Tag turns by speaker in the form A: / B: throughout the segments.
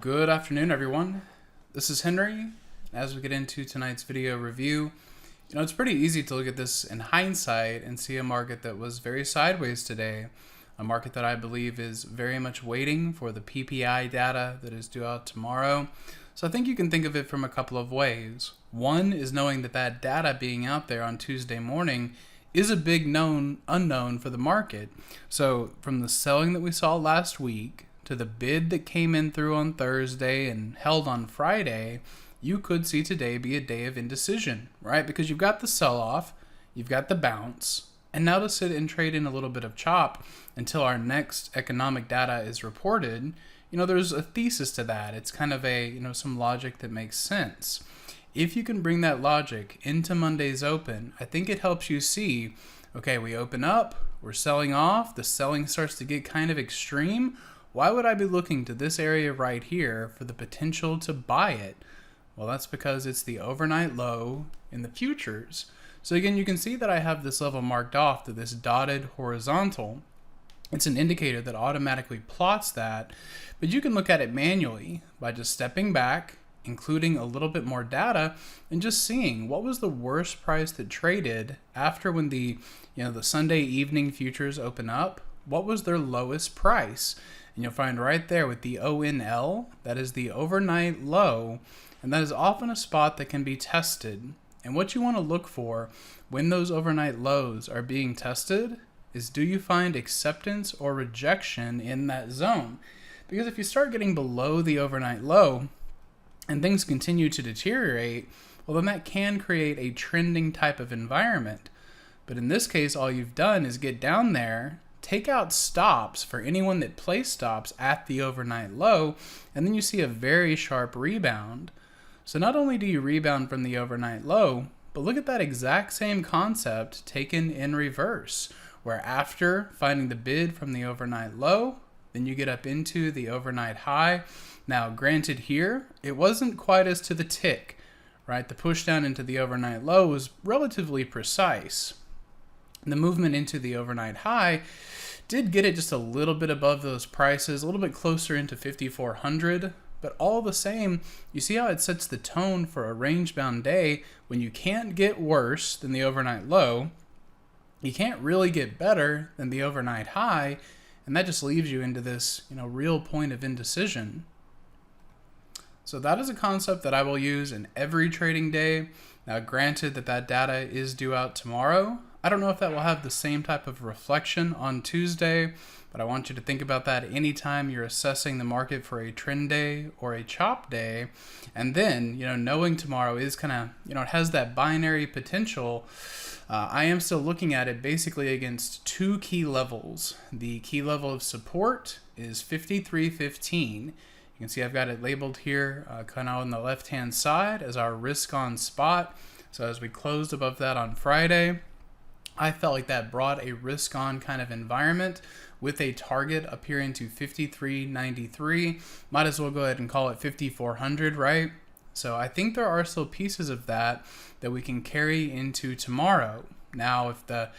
A: Good afternoon, everyone. This is Henry. As we get into tonight's video review, it's pretty easy to look at this in hindsight and see a market that was very sideways today, a market that I believe is very much waiting for the PPI data that is due out tomorrow. So I think you can think of it from a couple of ways. One is knowing that data being out there on Tuesday morning is a big known unknown for the market. So from the selling that we saw last week to the bid that came in through on Thursday and held on Friday, you could see today be a day of indecision, right? Because you've got the sell-off, you've got the bounce, and now to sit and trade in a little bit of chop until our next economic data is reported, there's a thesis to that. It's kind of some logic that makes sense. If you can bring that logic into Monday's open, I think it helps you see, okay, we open up, we're selling off, the selling starts to get kind of extreme. Why would I be looking to this area right here for the potential to buy it? Well, that's because it's the overnight low in the futures. So again, you can see that I have this level marked off to this dotted horizontal. It's an indicator that automatically plots that, but you can look at it manually by just stepping back, including a little bit more data, and just seeing what was the worst price that traded after when the Sunday evening futures open up. What was their lowest price? And you'll find right there with the ONL, that is the overnight low, and that is often a spot that can be tested. And what you want to look for when those overnight lows are being tested is, do you find acceptance or rejection in that zone? Because if you start getting below the overnight low and things continue to deteriorate, well, then that can create a trending type of environment. But in this case, all you've done is get down there, take out stops for anyone that placed stops at the overnight low, and then you see a very sharp rebound. So not only do you rebound from the overnight low, but look at that exact same concept taken in reverse, where after finding the bid from the overnight low, then you get up into the overnight high. Now, granted here, it wasn't quite as to the tick, right? The push down into the overnight low was relatively precise. The movement into the overnight high did get it just a little bit above those prices, a little bit closer into 5,400, but all the same, you see how it sets the tone for a range-bound day when you can't get worse than the overnight low, you can't really get better than the overnight high, and that just leaves you into this, real point of indecision. So that is a concept that I will use in every trading day. Now, granted that data is due out tomorrow, I don't know if that will have the same type of reflection on Tuesday, but I want you to think about that anytime you're assessing the market for a trend day or a chop day. And then, knowing tomorrow is kind of, it has that binary potential. I am still looking at it basically against two key levels. The key level of support is 53.15. You can see I've got it labeled here kind of on the left-hand side as our risk-on spot. So as we closed above that on Friday, I felt like that brought a risk-on kind of environment with a target appearing to 53.93. Might as well go ahead and call it 5,400, right? So I think there are still pieces of that we can carry into tomorrow. Now, if the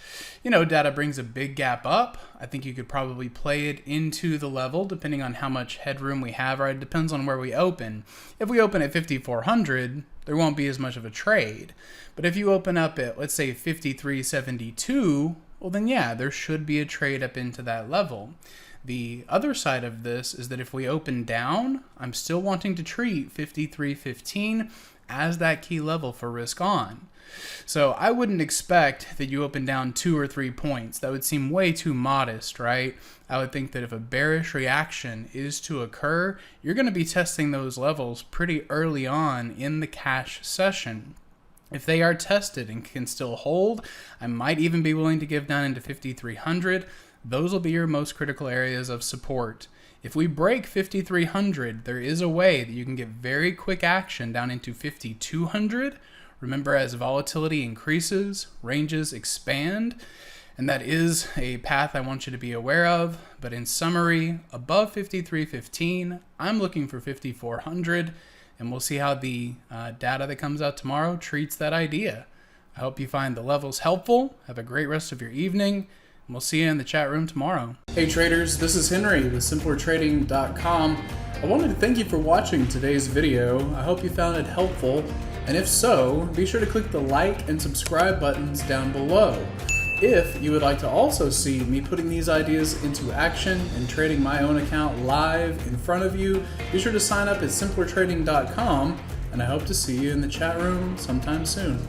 A: data brings a big gap up, I think you could probably play it into the level depending on how much headroom we have, right? It depends on where we open. If we open at 5,400, there won't be as much of a trade. But if you open up at, let's say, 53.72, well then yeah, there should be a trade up into that level. The other side of this is that if we open down, I'm still wanting to treat 53.15 as that key level for risk on. So I wouldn't expect that you open down 2 or 3 points. That would seem way too modest, right? I would think that if a bearish reaction is to occur, you're going to be testing those levels pretty early on in the cash session. If they are tested and can still hold, I might even be willing to give down into 5,300. Those will be your most critical areas of support. If we break 5,300, there is a way that you can get very quick action down into 5,200. Remember, as volatility increases, ranges expand, and that is a path I want you to be aware of. But in summary, above 53.15, I'm looking for 5,400, and we'll see how the data that comes out tomorrow treats that idea. I hope you find the levels helpful. Have a great rest of your evening, and we'll see you in the chat room tomorrow. Hey traders, this is Henry with simplertrading.com. I wanted to thank you for watching today's video. I hope you found it helpful, and if so, be sure to click the like and subscribe buttons down below. If you would like to also see me putting these ideas into action and trading my own account live in front of you, be sure to sign up at simplertrading.com, and I hope to see you in the chat room sometime soon.